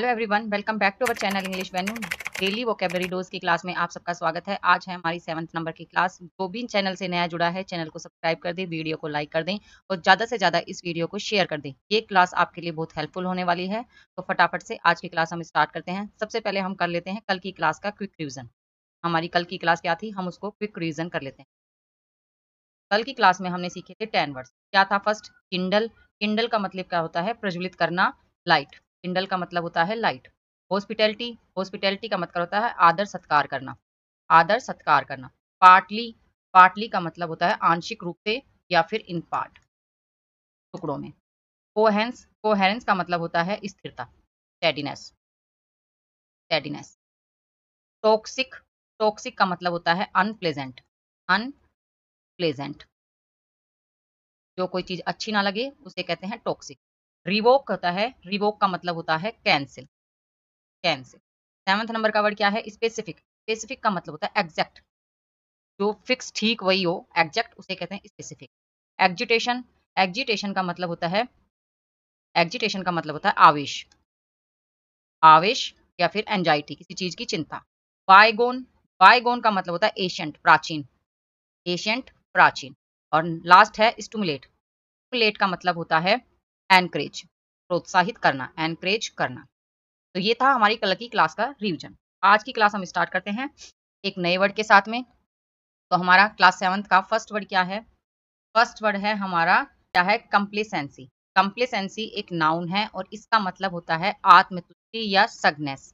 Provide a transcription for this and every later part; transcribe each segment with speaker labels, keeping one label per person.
Speaker 1: Hello everyone, welcome back to our channel English venue. Daily vocabulary dose की class में आप सबका स्वागत है। आज है हमारी 7th नंबर की क्लास। जो भी चैनल से नया जुड़ा है, चैनल को सब्सक्राइब कर दें, वीडियो को लाइक कर दें और ज़्यादा से ज़्यादा इस वीडियो को शेयर कर दें। ये क्लास आपके लिए बहुत हेल्पफुल होने वाली है। तो फटाफट से आज की क्लास हम स्टार्ट करते हैं। सबसे पहले हम कर लेते हैं कल की क्लास का क्विक रिविजन। हमारी कल की क्लास क्या थी, हम उसको क्विक रिविजन कर लेते हैं। कल की क्लास में हमने सीखे थे 10 वर्ड्स। क्या था? First, Kindle. किंडल का मतलब क्या होता है? प्रज्वलित करना, लाइट। किंडल का मतलब होता है लाइट। हॉस्पिटैलिटी। हॉस्पिटैलिटी का मतलब होता है आदर सत्कार करना, आदर सत्कार करना। पार्टली। पार्टली का मतलब होता है आंशिक रूप से या फिर इन पार्ट, टुकड़ों में। कोहेरेंस। कोहेरेंस का मतलब होता है स्थिरता, स्टेडीनेस, स्टेडीनेस। टॉक्सिक। टॉक्सिक का मतलब होता है अनप्लेजेंट, अनप्लेजेंट। जो कोई चीज अच्छी ना लगे उसे कहते हैं टॉक्सिक। रिवोक होता है, रिवोक का मतलब होता है कैंसिल, कैंसिल। 7th नंबर का वर्ड क्या है? स्पेसिफिक। स्पेसिफिक का मतलब होता है एग्जैक्ट, जो फिक्स ठीक वही हो, एग्जैक्ट, उसे कहते हैं स्पेसिफिक। एग्जिटेशन। एग्जिटेशन का मतलब होता है, एग्जिटेशन का मतलब होता है आवेश, आवेश या फिर एंजाइटी, किसी चीज की चिंता। बायगोन। बायगोन का मतलब होता है एशियंट, प्राचीन, एशियंट, प्राचीन। और लास्ट है स्टिमुलेट। स्टिमुलेट का मतलब होता है एनकरेज, प्रोत्साहित करना, एनकरेज करना। तो ये था हमारी कल की क्लास का रिवीजन। आज की क्लास हम स्टार्ट करते हैं एक नए वर्ड के साथ में। तो हमारा क्लास 7th का फर्स्ट वर्ड क्या है? फर्स्ट वर्ड है हमारा, क्या है? कंप्लेसेंसी। कंप्लेसेंसी एक नाउन है और इसका मतलब होता है आत्मतुष्टि या सगनेस।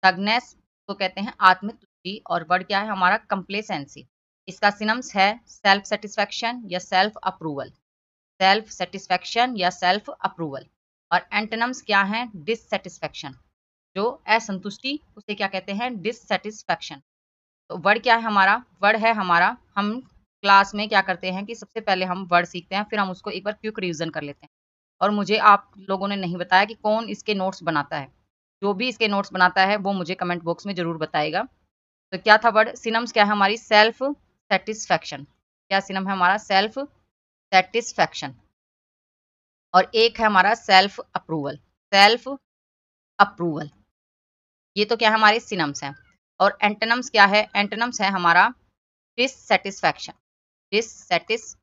Speaker 1: सगनेस को कहते हैं आत्मतुष्टि। और वर्ड क्या है हमारा? कंप्लेसेंसी। इसका सिनम्स है सेल्फ सेटिस्फैक्शन या सेल्फ अप्रूवल, सेल्फ सेटिस्फैक्शन या सेल्फ अप्रूवल। और एंटोनिम्स क्या है? डिससेटिस्फैक्शन, जो असंतुष्टि, उसे क्या कहते हैं? डिससेटिस्फैक्शन। तो वर्ड क्या है हमारा? वर्ड है हमारा, हम क्लास में क्या करते हैं कि सबसे पहले हम वर्ड सीखते हैं, फिर हम उसको एक बार क्विक रिवीजन कर लेते हैं। और मुझे आप लोगों ने नहीं बताया कि कौन इसके नोट्स बनाता है। जो भी इसके नोट्स बनाता है वो मुझे कमेंट बॉक्स में जरूर बताएगा। तो क्या था वर्ड? सिनम्स क्या है हमारी? Self satisfaction. क्या सिनम है हमारा? Self satisfaction. और एक है हमारा सेल्फ अप्रूवल, सेल्फ अप्रूवल। ये तो क्या है? हमारे सिनम्स हैं। और एंटोनिम्स क्या है? एंटोनिम्स है हमारा डिससेटिस्फैक्शन, डिससेटिस्फैक्शन।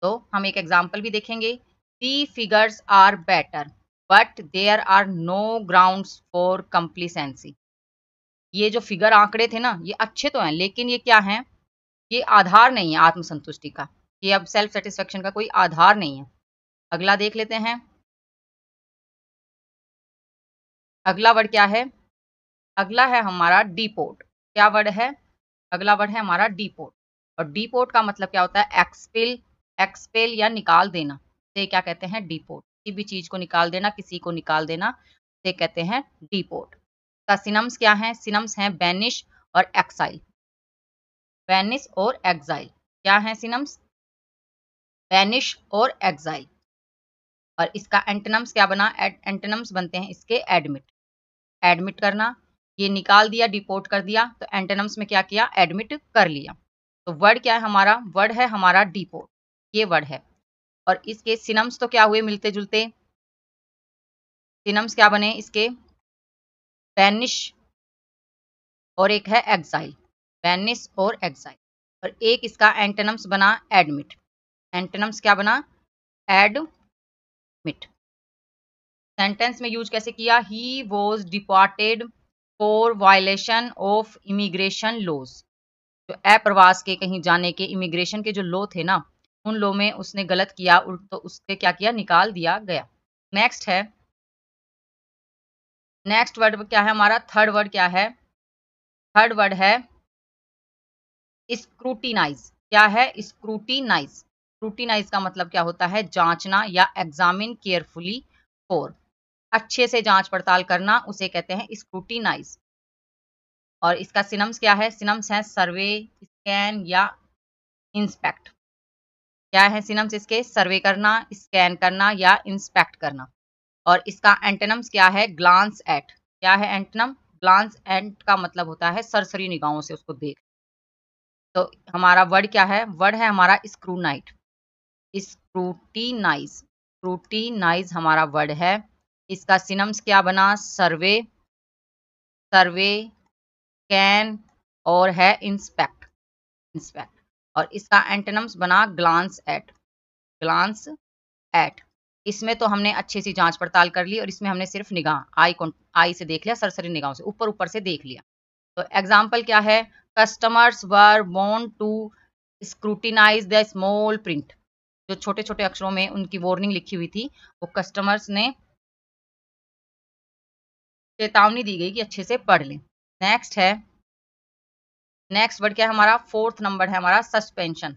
Speaker 1: तो हम एक एग्जांपल भी देखेंगे। The figures are better but there are no grounds for complacency. ये जो फिगर आंकड़े थे ना, ये अच्छे तो हैं, लेकिन ये क्या हैं? ये आधार नहीं है आत्मसंतुष्टि का। ये अब सेल्फ सेटिस्फैक्शन का कोई आधार नहीं है। अगला देख लेते हैं। अगला वर्ड क्या है? अगला है हमारा डीपोर्ट। क्या वर्ड है? अगला वर्ड है हमारा डीपोर्ट। और डीपोर्ट का मतलब क्या होता है? एक्सपेल, एक्सपेल या निकाल देना, से क्या कहते हैं? डीपोर्ट। किसी भी चीज को निकाल देना, किसी को निकाल देना, से कहते हैं डीपोर्ट। का सिनम्स क्या है? सिनम्स हैं बैनिश और एक्साइल, बैनिश और एक्साइल। क्या है सिनम्स? बैनिश और एक्साइल। और इसका एंटोनिम्स क्या बना? एंटोनिम्स बनते हैं इसके एडमिट, एडमिट करना। ये निकाल दिया, डिपोर्ट कर दिया, तो एंटोनिम्स में क्या किया? एडमिट कर लिया। तो वर्ड क्या है हमारा? वर्ड है हमारा डिपोर्ट, ये वर्ड है। और इसके सिनम्स तो क्या हुए? मिलते जुलते। सिनम्स क्या बने इसके? बैनिश और एक है एक्साइल, बैनिश और एक्साइल। और एक इसका एंटोनिम्स बना एडमिट। एंटोनिम्स क्या बना? एडमिट। सेंटेंस में यूज कैसे किया? He was deported for violation of immigration laws. जो अप्रवास के कहीं जाने के इमिग्रेशन के जो लॉ थे ना, उन लॉ में उसने गलत किया, तो उसके क्या किया? निकाल दिया गया। नेक्स्ट है, नेक्स्ट वर्ड क्या है हमारा? थर्ड वर्ड क्या है? थर्ड वर्ड है स्क्रूटिनाइज। क्या है? स्क्रूटिनाइज। स्क्रूटिनाइज का मतलब क्या होता है? जांचना या एग्जामिन केयरफुली फॉर, अच्छे से जांच पड़ताल करना, उसे कहते हैं स्क्रूटिनाइज। और इसका सिनम्स क्या है? सिनम्स है सर्वे, स्कैन या इंस्पेक्ट। क्या है सिनम्स इसके? सर्वे करना, स्कैन करना या इंस्पेक्ट करना। और इसका एंटोनिम्स क्या है? Glance at. क्या है एंटोनिम? ग्लांस एट का मतलब होता है सरसरी निगाहों से उसको देख। तो हमारा वर्ड क्या है? वर्ड है हमारा स्क्रूनाइट, स्क्रूटिनाइज। स्क्रूटिनाइज हमारा वर्ड है। इसका सिनम्स क्या बना? सर्वे, सर्वे, कैन और है इंस्पेक्ट, इंस्पेक्ट। और इसका एंटोनिम्स बना ग्लांस एट, ग्लांस एट। इसमें तो हमने अच्छी सी जांच पड़ताल कर ली और इसमें हमने सिर्फ निगाह आई से देख लिया, सरसरी निगाहों से ऊपर ऊपर से देख लिया। तो एग्जाम्पल क्या है? Customers were want to scrutinise the small print. जो छोटे छोटे अक्षरों में उनकी वार्निंग लिखी हुई थी, वो कस्टमर्स ने चेतावनी दी गई कि अच्छे से पढ़ लें। नेक्स्ट है, नेक्स्ट वर्ड क्या है हमारा? फोर्थ नंबर है हमारा सस्पेंशन।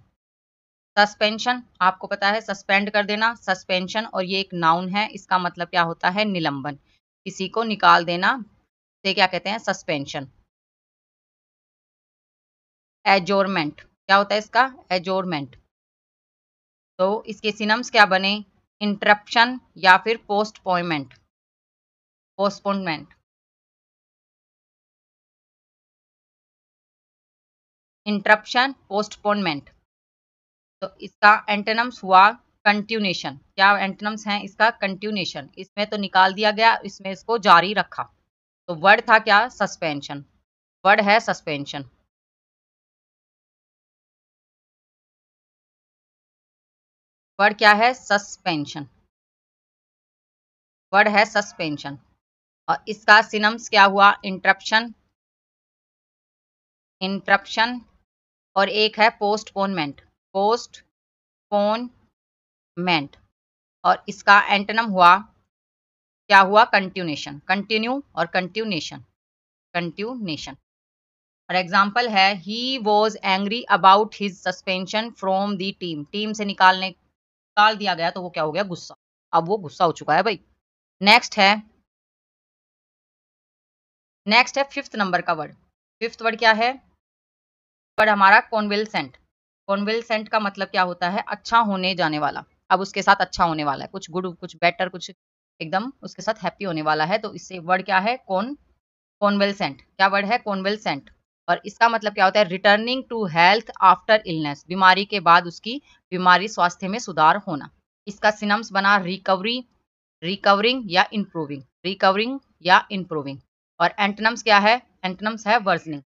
Speaker 1: सस्पेंशन आपको पता है, सस्पेंड कर देना, सस्पेंशन। और ये एक नाउन है, इसका मतलब क्या होता है? निलंबन, किसी को निकाल देना, से क्या कहते हैं? सस्पेंशन। एजोरमेंट, क्या होता है इसका? एजोरमेंट। तो इसके सिनम्स क्या बने? इंटरप्शन या फिर पोस्टपोनमेंट, पोस्टपोनमेंट, इंटरप्शन, पोस्टपोनमेंट। तो इसका एंटोनिम्स हुआ कंटिन्यूएशन। क्या एंटोनिम्स हैं इसका? कंटिन्यूएशन। इसमें तो निकाल दिया गया, इसमें इसको जारी रखा। तो वर्ड था क्या? सस्पेंशन। वर्ड है सस्पेंशन। वर्ड क्या है? सस्पेंशन। वर्ड है सस्पेंशन। और इसका सिनम्स क्या हुआ? Interruption, interruption. और एक है पोस्टपोनमेंट, पोस्टपोनमेंट। और इसका एंटोनिम हुआ, क्या हुआ? कंटिन्यूएशन, कंटिन्यू और कंटिन्यूएशन, कंटिन्यूएशन। और एग्जाम्पल है, he was angry about his suspension from the team. Team से निकाल दिया गया तो वो क्या हो गया? गुस्सा। अब वो गुस्सा हो चुका है भाई। नेक्स्ट है, नेक्स्ट है फिफ्थ नंबर का वर्ड। फिफ्थ वर्ड क्या है? वर्ड हमारा कॉन्विल्सेंट। कॉन्विल्सेंट का मतलब क्या होता है? अच्छा होने जाने वाला। अब उसके साथ अच्छा होने वाला है, कुछ गुड, कुछ बेटर, कुछ एकदम उसके साथ हैप्पी होने वाला है। तो इससे वर्ड क्या है? कॉन्वेल्सेंट। क्या वर्ड है? कॉन्वेल्सेंट। और इसका मतलब क्या होता है? Returning to health after illness, बीमारी के बाद उसकी बीमारी स्वास्थ्य में सुधार होना। इसका सिनम्स बना रिकवरी, रिकवरिंग या इंप्रूविंग, रिकवरिंग या इंप्रूविंग। और एंटोनिम्स क्या है? एंटोनिम्स है वर्सनिंग।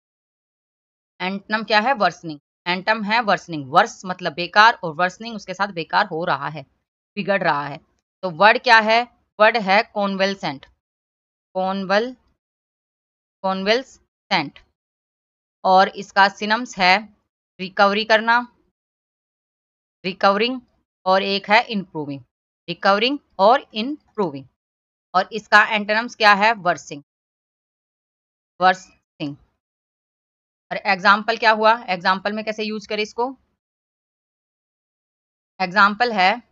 Speaker 1: एंटोनिम क्या है? वर्सनिंग। एंटम है वर्सनिंग, वर्स मतलब बेकार और वर्सनिंग उसके साथ बेकार हो रहा है, बिगड़ रहा है। तो वर्ड क्या है? वर्ड है कॉन्वेल्सेंट, कॉन्वल, कॉन्वेल्सेंट। और इसका सिनम्स है रिकवरी करना, रिकवरिंग। और एक है इंप्रूविंग, रिकवरिंग और इंप्रूविंग। और इसका एंटोनिम्स क्या है? वर्सिंग, वर्सिंग। और एग्जाम्पल क्या हुआ? एग्जाम्पल में कैसे यूज करें इसको? एग्जाम्पल है,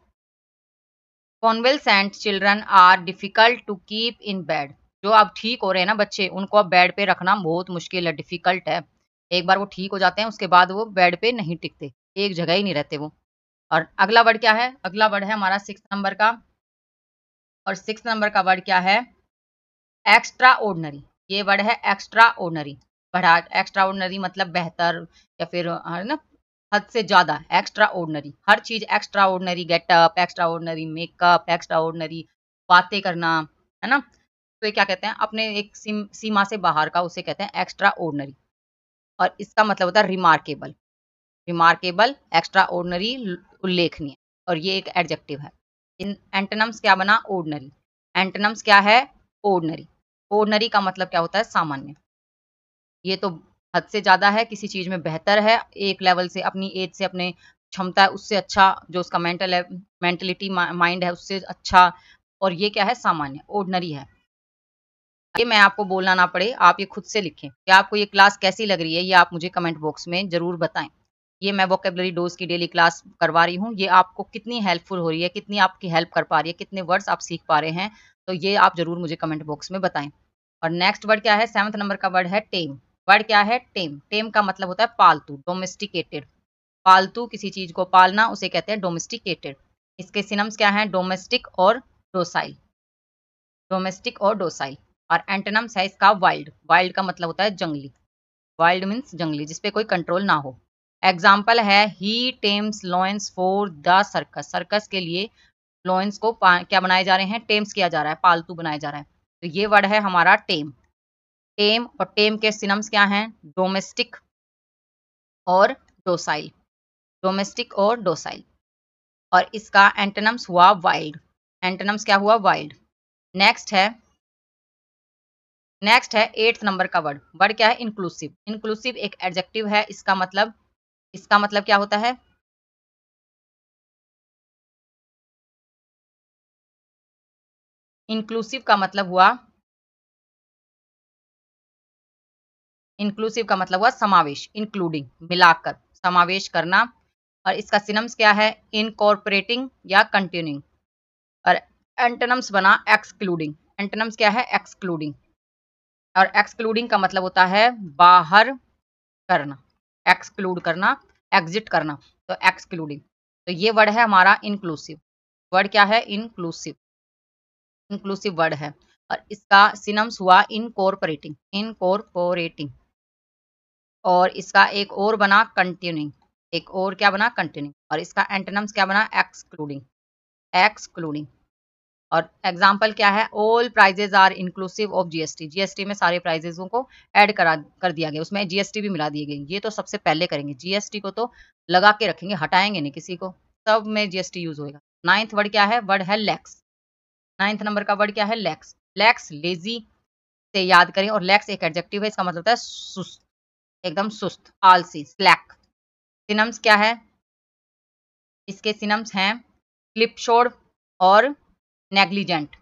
Speaker 1: convalescent children are difficult to keep in bed. जो अब ठीक हो रहे हैं ना बच्चे, उनको अब बेड पे रखना बहुत मुश्किल है, डिफिकल्ट है। एक बार वो ठीक हो जाते हैं, उसके बाद वो बेड पे नहीं टिकते, एक जगह ही नहीं रहते वो। और अगला वर्ड क्या है? अगला वर्ड है हमारा सिक्स नंबर का। और सिक्स नंबर का वर्ड क्या है? Extra ordinary. ये वर्ड है एक्स्ट्रा ऑर्डनरी। बढ़ा, एक्स्ट्रा ऑर्डनरी मतलब बेहतर या फिर है ना, हद से ज्यादा। एक्स्ट्रा ऑर्डनरी, हर चीज extra ordinary, getup, extra ordinary makeup, extra ordinary बातें करना, है ना। तो ये क्या कहते हैं? अपने एक सीमा से बाहर का, उसे कहते हैं एक्स्ट्रा ऑर्डनरी। और इसका मतलब होता है रिमार्केबल, रिमार्केबल, एक्स्ट्रा ऑर्डनरी, उल्लेखनीय। और ये एक एडजेक्टिव है। इन एंटोनिम्स क्या बना? ऑर्डनरी। एंटोनिम्स क्या है? ऑर्डनरी। ऑर्डनरी का मतलब क्या होता है? सामान्य। ये तो हद से ज्यादा है, किसी चीज में बेहतर है, एक लेवल से, अपनी एज से, अपने क्षमता है उससे अच्छा, जो उसका मेंटल है, मेंटलिटी माइंड है उससे अच्छा। और ये क्या है? सामान्य, ऑर्डनरी है। ये मैं आपको बोलना ना पड़े, आप ये खुद से लिखें। क्या आपको ये क्लास कैसी लग रही है, ये आप मुझे कमेंट बॉक्स में जरूर बताएं। ये मैं वोकेबलरी डोज की डेली क्लास करवा रही हूँ, ये आपको कितनी हेल्पफुल हो रही है, कितनी आपकी हेल्प कर पा रही है, कितने वर्ड्स आप सीख पा रहे हैं, तो ये आप जरूर मुझे कमेंट बॉक्स में बताएं। और नेक्स्ट वर्ड क्या है? सेवंथ नंबर का वर्ड है टेम। वर्ड क्या है? टेम। टेम का मतलब होता है पालतू, डोमेस्टिकेटेड। पालतू किसी चीज को पालना, उसे कहते हैं डोमेस्टिकेटेड। इसके सिनम्स क्या है? डोमेस्टिक और डोसाइल, डोमेस्टिक और डोसाइल। और एंटोनिम्स है इसका वाइल्ड। वाइल्ड का मतलब होता है जंगली, वाइल्ड मीन्स जंगली, जिसपे कोई कंट्रोल ना हो। एग्जाम्पल है, he tames lions for the circus. Circus के लिए लॉयंस को क्या बनाए जा रहे हैं, टेम्स किया जा रहा है, पालतू बनाया जा रहा है। तो ये वर्ड है हमारा टेम। टेम और टेम के सिनम्स क्या हैं, डोमेस्टिक और डोसाइल, डोमेस्टिक और डोसाइल। और इसका एंटोनिम्स हुआ वाइल्ड, एंटोनिम्स क्या हुआ, वाइल्ड। नेक्स्ट है 8th नंबर का वर्ड, वर्ड क्या है, इंक्लूसिव। इंक्लूसिव एक एडजेक्टिव है, इसका मतलब क्या होता है, इंक्लूसिव का मतलब हुआ, इंक्लूसिव का मतलब हुआ समावेश, इंक्लूडिंग मिलाकर, समावेश करना। और इसका सिनम्स क्या है, इनकॉर्पोरेटिंग या कंटिन्यूइंग। और एंटोनिम्स बना एक्सक्लूडिंग, एंटोनिम्स क्या है, एक्सक्लूडिंग। और एक्सक्लूडिंग का मतलब होता है बाहर करना, एक्सक्लूड करना, एग्जिट करना, तो एक्सक्लूडिंग। तो ये वर्ड है हमारा इंक्लूसिव। वर्ड क्या है, इंक्लूसिव, इंक्लूसिव वर्ड है। और इसका सिनम्स हुआ इनकॉर्पोरेटिंग, इनकॉर्पोरेटिंग। और इसका एक और बना कंटिन्यूइंग, एक और क्या बना, कंटिन्यू। और इसका एंटोनिम्स क्या बना, एक्सक्लूडिंग, एक्सक्लूडिंग। और एग्जाम्पल क्या है, all prices are inclusive of GST, GST में सारे प्राइजेसों को ऐड कर दिया गया, उसमें जीएसटी भी मिला दी गई। ये तो सबसे पहले करेंगे, जीएसटी को तो लगा के रखेंगे, हटाएंगे नहीं किसी को, सब में जीएसटी यूज होगा। 9th वर्ड क्या है, वर्ड है लैक्स। 9th नंबर का वर्ड क्या है, लैक्स। लैक्स लेजी से याद करें, और लैक्स एक एडजेक्टिव है, इसका मतलब होता है सुस्त, एकदम सुस्त, आलसी, स्लैक। सिनम्स क्या है, इसके सिनम्स हैं स्लिपशोड और नेग्लिजेंट,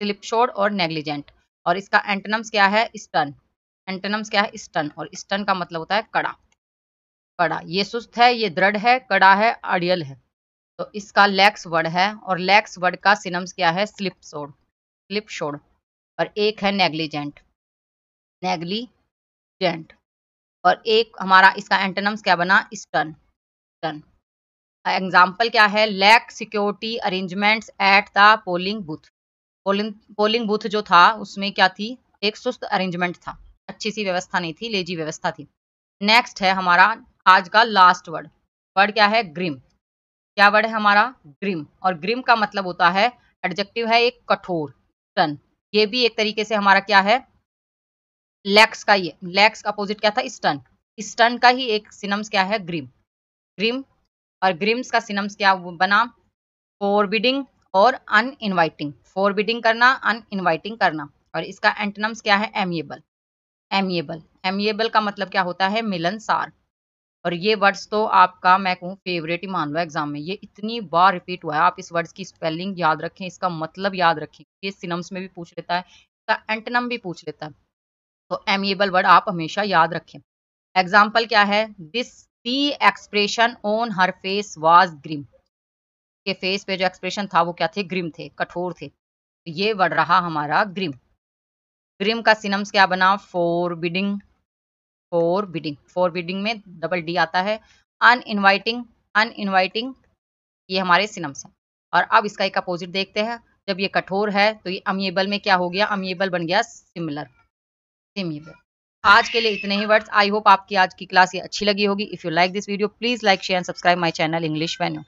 Speaker 1: स्लिपशोड और नेग्लिजेंट। और इसका एंटोनिम्स क्या है, स्टन, एंटोनिम्स क्या है, स्टन। और स्टन का मतलब होता है कड़ा, कड़ा। ये सुस्त है, ये दृढ़ है, कड़ा है, अड़ियल है। तो इसका लैक्स वर्ड है, और लैक्स वर्ड का सिनम्स क्या है, स्लिपशोड, स्लिपशोड। और एक है नेग्लिजेंट, नेग्लिजेंट। और एक हमारा इसका एंटोनिम्स क्या बना, स्टन, स्टन। एग्जाम्पल क्या है, lack security arrangements at the polling booth. Polling booth जो था उसमें क्या थी, एक सुस्त अरेंजमेंट था, अच्छी सी व्यवस्था नहीं थी, लेजी व्यवस्था थी। नेक्स्ट है हमारा आज का लास्ट वर्ड, वर्ड क्या है, ग्रिम। क्या वर्ड है हमारा, ग्रिम। और ग्रिम का मतलब होता है, एडजेक्टिव है एक कठोर, स्टन। ये भी एक तरीके से हमारा क्या है, लैक्स का, ये लैक्स का अपोजिट क्या था, स्टन। स्टन का ही एक सिनम्स क्या है, ग्रिम, ग्रिम। और ग्रिम्स का सिनम्स क्या बना, फॉरबिडिंग और अनइनवाइटिंग, फॉरबिडिंग करना, अनइनवाइटिंग करना। और इसका एंटोनिम्स क्या है, एमिएबल, एमिएबल। एमिएबल का मतलब क्या होता है, मिलनसार। और ये वर्ड्स तो आपका मैं कहूँ फेवरेट ही मान लो एग्जाम में, ये इतनी बार रिपीट हुआ है। आप इस वर्ड्स की स्पेलिंग याद रखें, इसका मतलब याद रखें, ये सिनम्स में भी पूछ लेता है, इसका एंटोनिम भी पूछ लेता है। तो एमिएबल वर्ड आप हमेशा याद रखें। एग्जाम्पल क्या है, this the expression on her face was grim, के फेस पे जो एक्सप्रेशन था वो क्या थे, ग्रिम थे, कठोर थे। ये वर्ड रहा हमारा ग्रिम। ग्रिम का सिनम्स क्या बना, फोरबिडिंग, फोरबिडिंग, फोरबिडिंग में डबल डी आता है। अनइनवाइटिंग, अनइनवाइटिंग, ये हमारे सिनम्स हैं। और अब इसका एक अपोजिट देखते हैं, जब ये कठोर है तो ये अमिएबल में क्या हो गया, अमिएबल बन गया सिमिलर, सिमिलर। आज के लिए इतने ही वर्ड्स। आई होप आपकी आज की क्लास ये अच्छी लगी होगी। If you like this video please like share and subscribe my channel English venue.